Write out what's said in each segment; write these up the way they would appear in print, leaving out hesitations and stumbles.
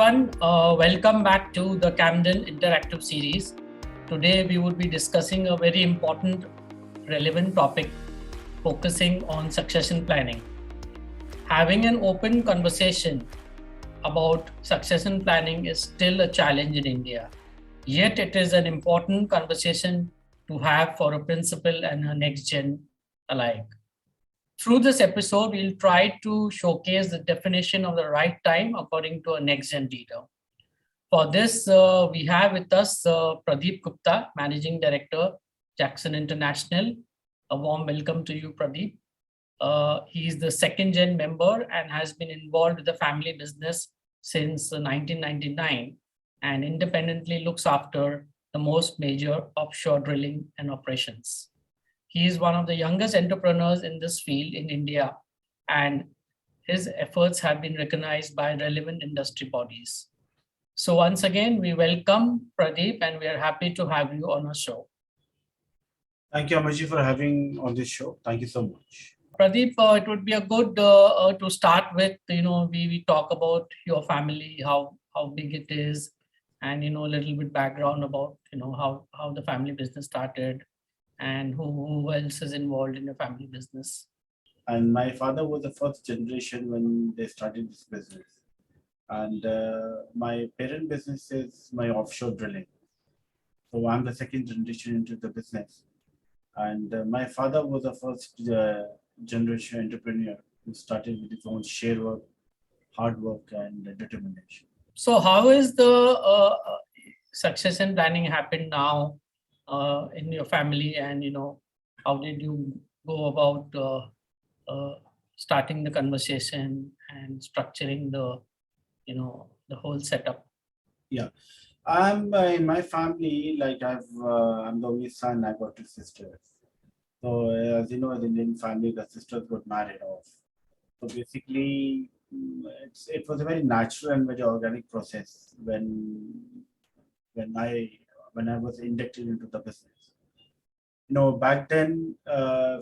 everyone, welcome back to the Camden Interactive Series. Today we will be discussing a very important, relevant topic focusing on succession planning. Having an open conversation about succession planning is still a challenge in India. Yet it is an important conversation to have for a principal and a next gen alike. Through this episode, we'll try to showcase the definition of the right time according to a next-gen leader. For this, we have with us Pradeep Gupta, Managing Director, Jackson International. A warm welcome to you, Pradeep. He is the second-gen member and has been involved with the family business since 1999 and independently looks after the most major offshore drilling and operations. He is one of the youngest entrepreneurs in this field in India, and his efforts have been recognized by relevant industry bodies. So once again, we welcome Pradeep and we are happy to have you on our show. Thank you, Amarji, for having on this show. Thank you so much. Pradeep, it would be a good to start with, we talk about your family, how big it is, and, a little bit background about, how the family business started and who else is involved in the family business. And my father was the first generation when they started this business. And my parent business is my offshore drilling. So I'm the second generation into the business. And my father was the first generation entrepreneur who started with his own share work, hard work, and determination. So how is the succession planning happened now in your family, and how did you go about starting the conversation and structuring the the whole setup? Yeah, I'm in my family, like I'm the only son. I got two sisters. So as you know, in the Indian family, the sisters got married off. So basically, it was a very natural and very organic process when I was inducted into the business. Back then,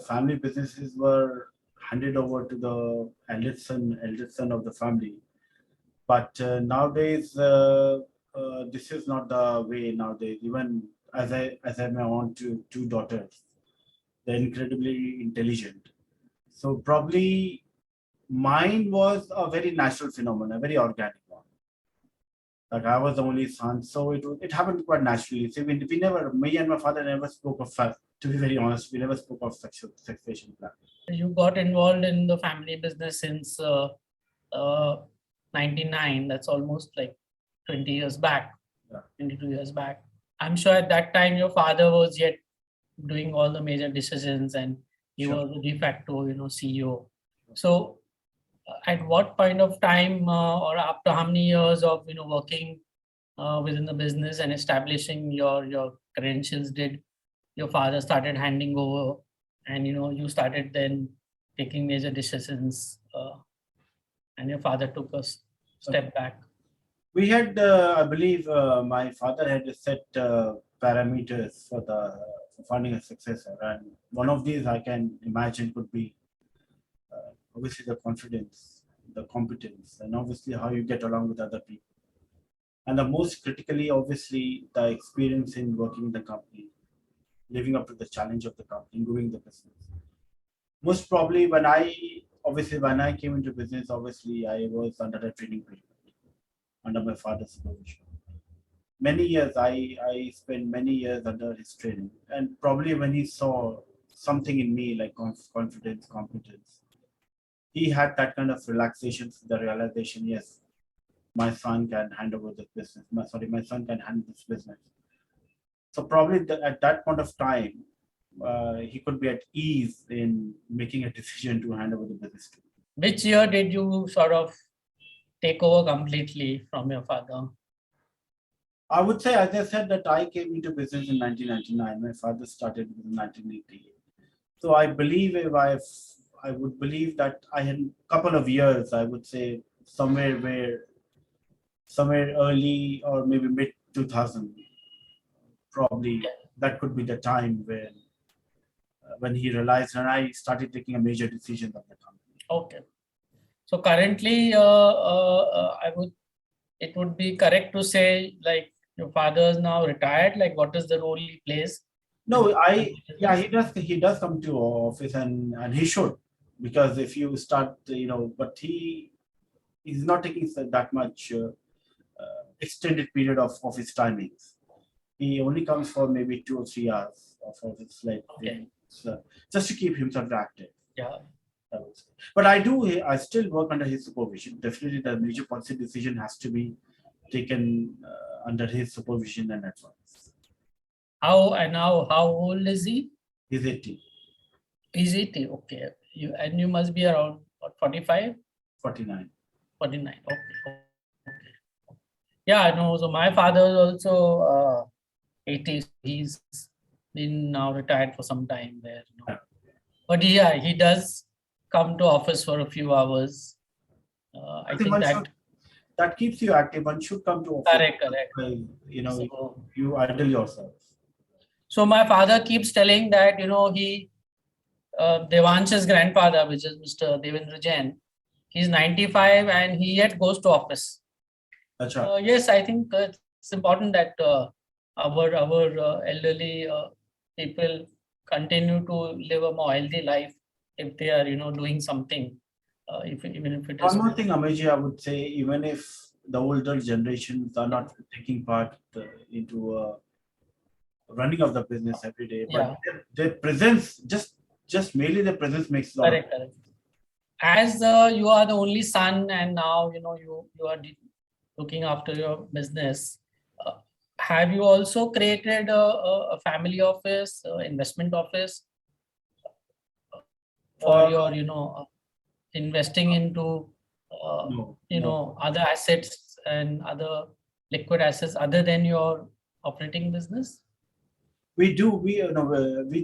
family businesses were handed over to the eldest son of the family. But nowadays, this is not the way nowadays. Even as I have my own two daughters, they're incredibly intelligent. So probably mine was a very natural phenomenon, a very organic one. Like I was the only son, so it happened quite naturally. So we never, me and my father never spoke of to be very honest, we never spoke of succession plan. You got involved in the family business since 99. That's almost like 20 years back, 22 years back. I'm sure at that time your father was yet doing all the major decisions and he was the de facto, CEO. So at what point of time or after how many years of working within the business and establishing your credentials did your father started handing over, and you started then taking major decisions, and your father took a step back? We had, I believe, my father had set parameters for finding a successor, and one of these I can imagine could be obviously the confidence, the competence, and obviously how you get along with other people. And the most critically, obviously, the experience in working in the company, living up to the challenge of the company, growing the business. Most probably when I came into business, obviously I was under a training period, under my father's supervision. Many years, I spent many years under his training, and probably when he saw something in me like confidence, competence, he had that kind of relaxation, the realization, yes, my son can hand over the business. My son can handle this business. So probably at that point of time, he could be at ease in making a decision to hand over the business to. Which year did you sort of take over completely from your father? I would say, as I said, that I came into business in 1999. My father started in 1988. So I believe I would believe that I had a couple of years, I would say somewhere early or maybe mid 2000, probably that could be the time when he realized and I started taking a major decision of the company. Okay. So currently, I would it would be correct to say like your father is now retired. Like, what is the role he plays? No, yeah, Business? he does come to office and he should, because if you start, but he's not taking that much extended period of his timings. He only comes for maybe 2 or 3 hours of office, like Okay. just to keep himself active. Yeah. I would say. But I still work under his supervision. Definitely, the major policy decision has to be taken under his supervision and advice. How old is he? He's 80, He's 80. Okay. You must be around what, 45, 49. 49. Okay. Yeah, I know. So my father is also 80. He's been now retired for some time there. Yeah. But yeah, he does come to office for a few hours. I think that keeps you active. One should come to office. Correct. So, you idle yourself. So my father keeps telling that, Devansh's grandfather, which is Mr. Devendra Jain, he's 95 and he yet goes to office. That's right. Yes, I think it's important that our elderly people continue to live a more healthy life if they are, doing something. Even if it is. One more thing, Ameji, I would say, even if the older generations are not taking part into running of the business every day, but their presence, just merely their presence makes a lot. Correct. As you are the only son, and now you are looking after your business. Have you also created a family office, investment office for your investing into other assets and other liquid assets other than your operating business? We do. We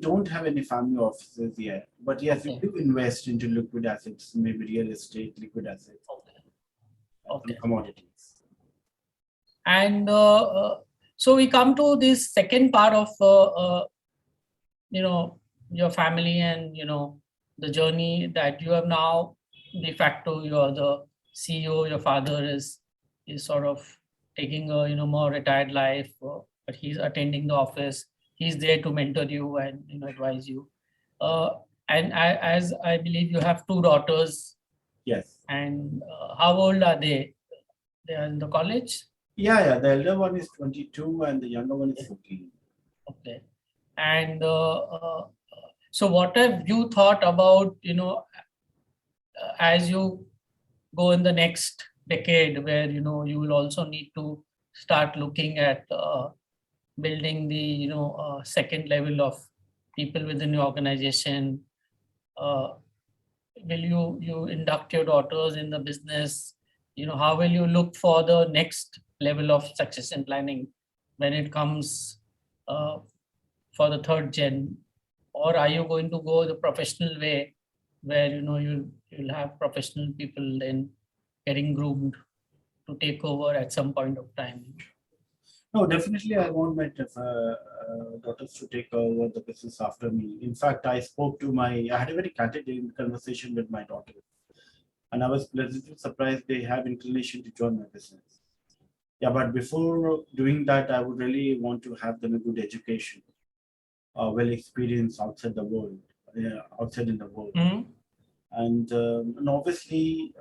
don't have any family offices yet, but yes, we do invest into liquid assets, maybe real estate, liquid assets, commodities. And so we come to this second part of your family and the journey that you have now. De facto, you're the CEO. Your father is sort of taking a more retired life, but he's attending the office. He's there to mentor you and advise you. And as I believe you have 2 daughters. Yes. And how old are they? They are in the college? Yeah. The elder one is 22 and the younger one is 14. Okay. And so what have you thought about, as you go in the next decade where, you will also need to start looking at building the, second level of people within your organization? Will you induct your daughters in the business? How will you look for the next level of succession planning when it comes for the third gen? Or are you going to go the professional way where you'll have professional people then getting groomed to take over at some point of time? No, definitely I want my daughters to take over the business after me. In fact, I had a very candid conversation with my daughter, and I was pleasantly surprised they have inclination to join my business. Yeah, but before doing that, I would really want to have them a good education, well experience outside the world, outside in the world. Mm-hmm. And obviously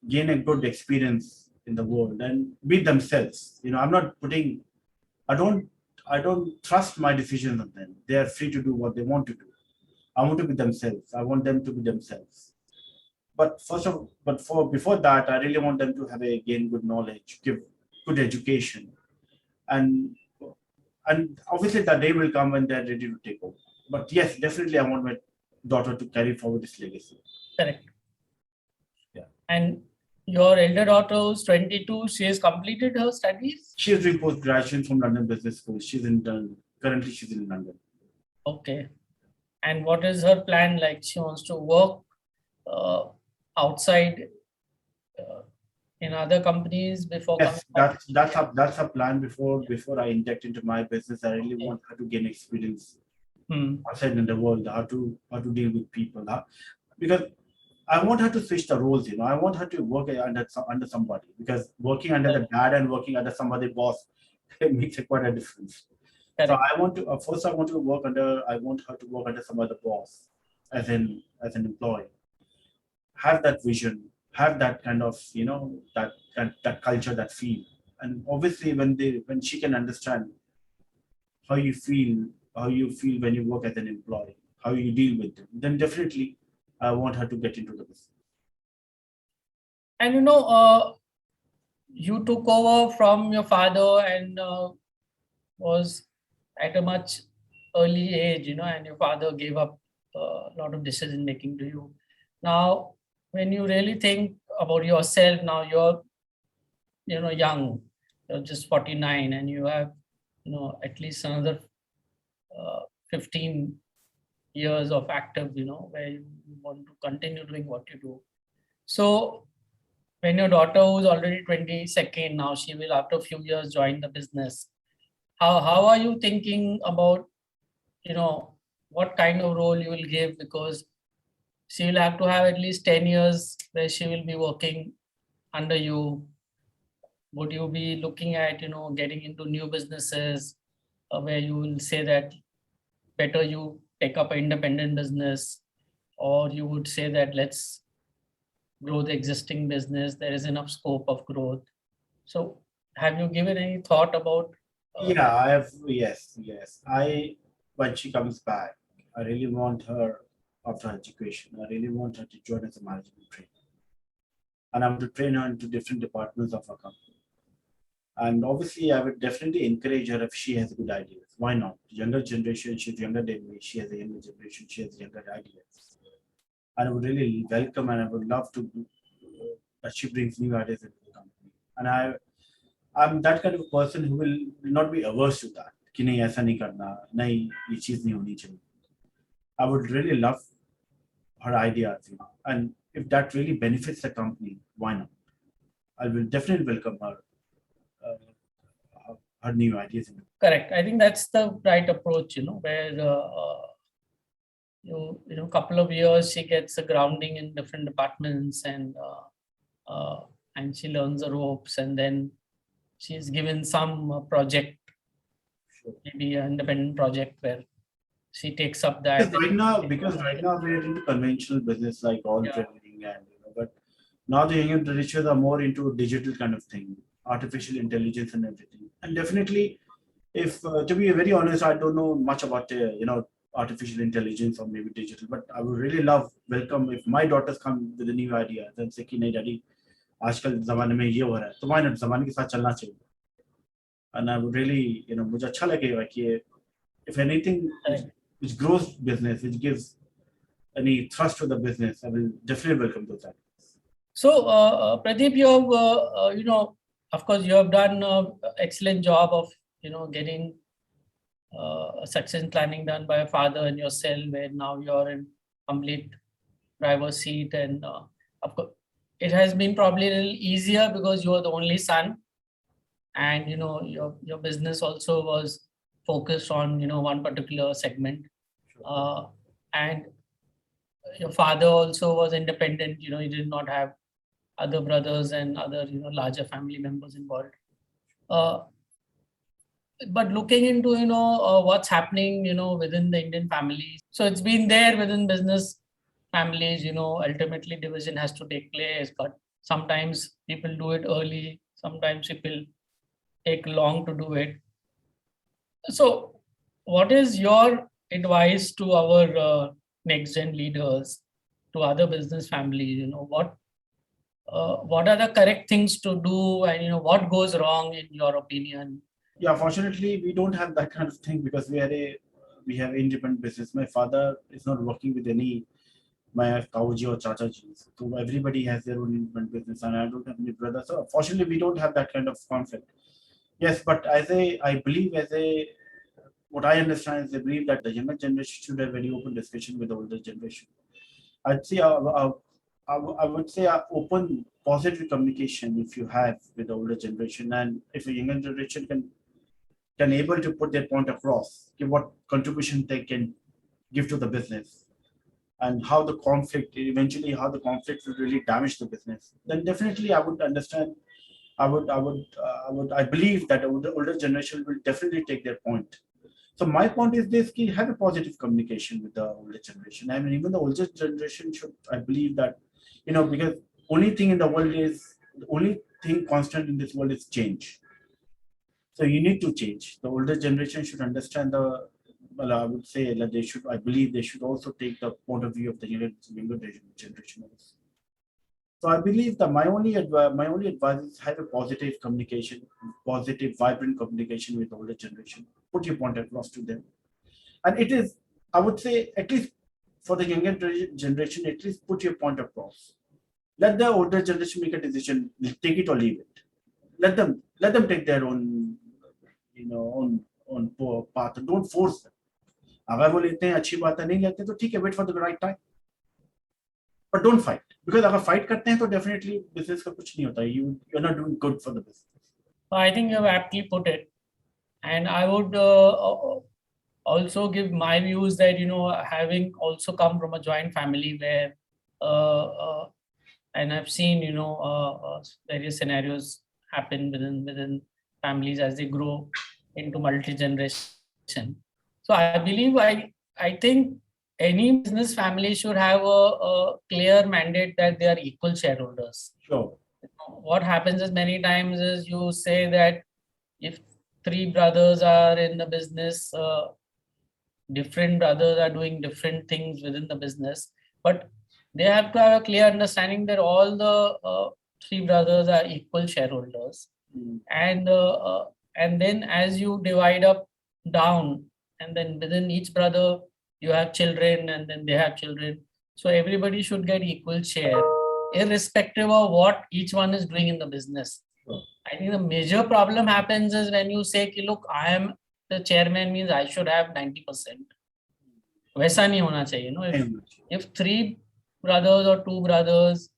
gain a good experience in the world and be themselves. I don't trust my decisions on them. They are free to do what they want to do. I want to be themselves. I want them to be themselves. But before that, I really want them to gain good knowledge, give good education, and obviously that day will come when they're ready to take over. But yes, definitely I want my daughter to carry forward this legacy. Correct. Yeah. And your elder daughter who's 22, she has completed her studies? She is doing post-graduation from London Business School. Currently she's in London. Okay. And what is her plan? Like, she wants to work outside in other companies before? Yes, that's a plan before I inject into my business. I really want her to gain experience outside in the world, how to deal with people. Because I want her to switch the roles. I want her to work under somebody, because working under the Correct. dad and working under somebody boss it makes quite a difference. So Correct. I want to first I want to work under I want her to work under some other boss, as an employee, have that vision, have that kind of that culture, that feel. And obviously when she can understand how you feel, when you work as an employee, how you deal with them, then definitely I want her to get into the business. And you took over from your father and was at a much early age, and your father gave up a lot of decision making to you. Now, when you really think about yourself, now you're, young, you're just 49, and you have, at least another 15 years of active, where you want to continue doing what you do. So when your daughter, who's already 22nd now, she will after a few years join the business. How are you thinking about, what kind of role you will give? Because she will have to have at least 10 years where she will be working under you. Would you be looking at, getting into new businesses where you will say that better you take up an independent business, or you would say that let's grow the existing business, there is enough scope of growth? So have you given any thought about Yeah, I have. Yes. When she comes back, I really want her, after education, I really want her to join as a management trainer. And I want to train her into different departments of our company. And obviously, I would definitely encourage her if she has good ideas. Why not? Younger generation, she's younger than me. She has a younger generation, she has younger ideas. And I would really welcome, and I would love to that she brings new ideas into the company. And I'm that kind of person who will not be averse to that. कि नहीं ऐसा नहीं करना, नहीं ये चीज नहीं होनी चाहिए. I would really love her ideas, and if that really benefits the company, why not? I will definitely welcome her new ideas. correct? I think that's the right approach, where couple of years she gets a grounding in different departments, and she learns the ropes, and then she's given some project, Sure. maybe an independent project where she takes up that. Because right now we're into conventional business like all Yeah. training, but now the younger generations are more into digital kind of thing, artificial intelligence and everything. And definitely, if to be very honest, I don't know much about artificial intelligence or maybe digital, but I would really welcome if my daughters come with a new idea and say कि नहीं daddy आजकल जमाने में ये हो रहा है, तो why not जमाने के साथ चलना चाहिए. And I would really, मुझे अच्छा लगेगा कि if anything which grows business, which gives any thrust to the business, I will definitely welcome those ideas. So, Pradeep, you have, of course, you have done an excellent job of, getting succession planning done by your father and yourself, where now you're in complete driver's seat. And of course, it has been probably a little easier because you are the only son, and your business also was focused on one particular segment, and your father also was independent. He did not have other brothers and other larger family members involved. But looking into what's happening within the Indian families, so it's been there within business families. Ultimately division has to take place, but sometimes people do it early, sometimes people take long to do it. So what is your advice to our next gen leaders, to other business families? What are the correct things to do, and what goes wrong in your opinion? Yeah, fortunately, we don't have that kind of thing because we have independent business. My father is not working with any my Kauji or Chachaji. So everybody has their own independent business, and I don't have any brother. So fortunately, we don't have that kind of conflict. Yes, but I believe what I understand is I believe that the younger generation should have very open discussion with the older generation. I'd say I would say open positive communication if you have with the older generation, and if a younger generation can able to put their point across, give what contribution they can give to the business. and how the conflict eventually how the conflict will really damage the business, then definitely I would understand. I believe that older generation will definitely take their point. So my point is this: key have a positive communication with the older generation. I mean, even the older generation should, I believe that, because only thing in the world is the only thing constant in this world is change. So you need to change. The older generation should understand the. Well, I would say that they should. I believe they should also take the point of view of the younger generation also. So I believe that my only advice is have a positive communication, positive, vibrant communication with older generation. Put your point across to them, and it is, I would say, at least for the younger generation, at least put your point across. Let the older generation make a decision, take it or leave it. Let them take their own, own path. Don't force them. अगर वो लेते हैं अच्छी बात है, नहीं लेते तो ठीक है, wait for the right time. But don't fight, because अगर fight करते हैं तो definitely business का कुछ नहीं होता है. You're not doing good for the business. I think you have aptly put it, and I would also give my views that having also come from a joint family where and I've seen various scenarios happen within families as they grow into multi-generation. So I believe I think any business family should have a clear mandate that they are equal shareholders. Sure. What happens is many times is you say that if three brothers are in the business, different brothers are doing different things within the business, but they have to have a clear understanding that all the three brothers are equal shareholders. And then as you divide up down, and then within each brother you have children, and then they have children, so everybody should get equal share irrespective of what each one is doing in the business. I think the major problem happens is when you say, look, I am the chairman, means I should have 90%. वैसा नहीं होना चाहिए. If three brothers or two brothers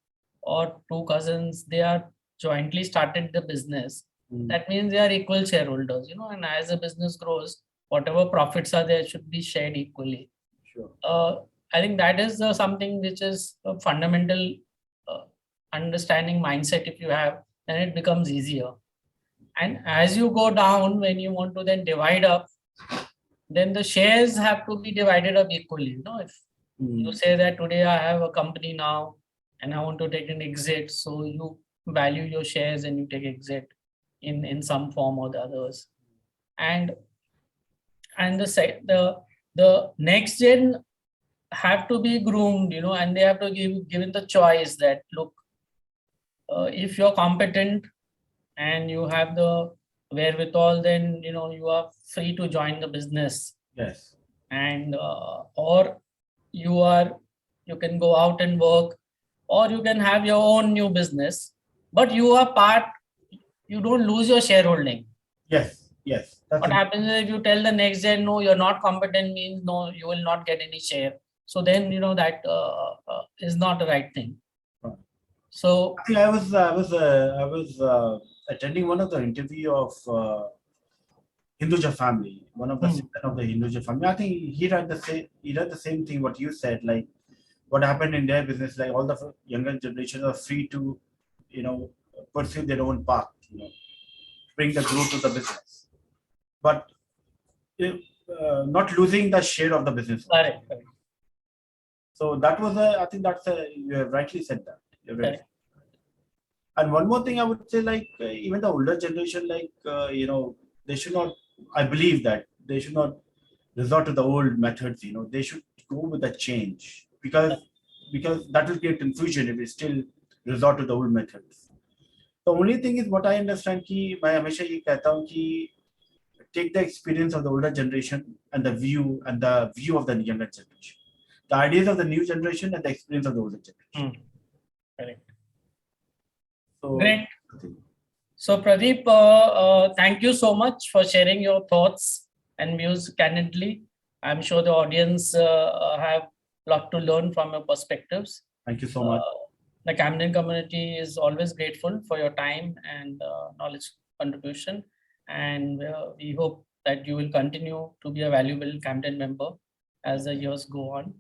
or two cousins, they are jointly started the business, that means they are equal shareholders, and as the business grows, whatever profits are there should be shared equally. Sure. I think that is something which is a fundamental understanding mindset. If you have, then it becomes easier. And as you go down, when you want to then divide up, then the shares have to be divided up equally. If you say that today I have a company now and I want to take an exit, so you value your shares and you take exit in some form or the others. And the next gen have to be groomed, and they have to given the choice that, look, if you're competent and you have the wherewithal, then you are free to join the business. Yes. And or you can go out and work, or you can have your own new business, but you don't lose your shareholding. Yes. What happens is if you tell the next gen, no, you're not competent, means no, you will not get any share. So then that is not the right thing. So I think I was attending one of the interview of Hinduja family, one of the citizen of the Hinduja family. I think he read the same thing what you said, like what happened in their business, like all the younger generations are free to, pursue their own path, bring the growth to the business, but not losing the share of the business. Correct. So that was I think you have rightly said that. Right. And one more thing I would say, like even the older generation, like they should not. I believe that they should not resort to the old methods. They should go with the change, because that will create confusion if we still resort to the old methods. The only thing is what I understand कि मैं हमेशा ये कहता हूँ कि take the experience of the older generation and the view of the younger generation, the ideas of the new generation and the experience of the older generation. Correct. So, great. So Pradeep, thank you so much for sharing your thoughts and views candidly. I'm sure the audience have a lot to learn from your perspectives. Thank you so much. The Camden community is always grateful for your time and knowledge contribution. And we hope that you will continue to be a valuable Camden member as the years go on.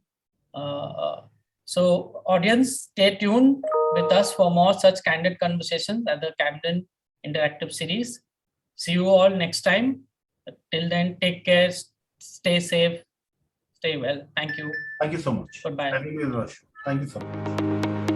So audience, stay tuned with us for more such candid conversations at the Camden Interactive Series. See you all next time. Till then, take care, stay safe, stay well. Thank you. Thank you so much. Goodbye. Thank you so much.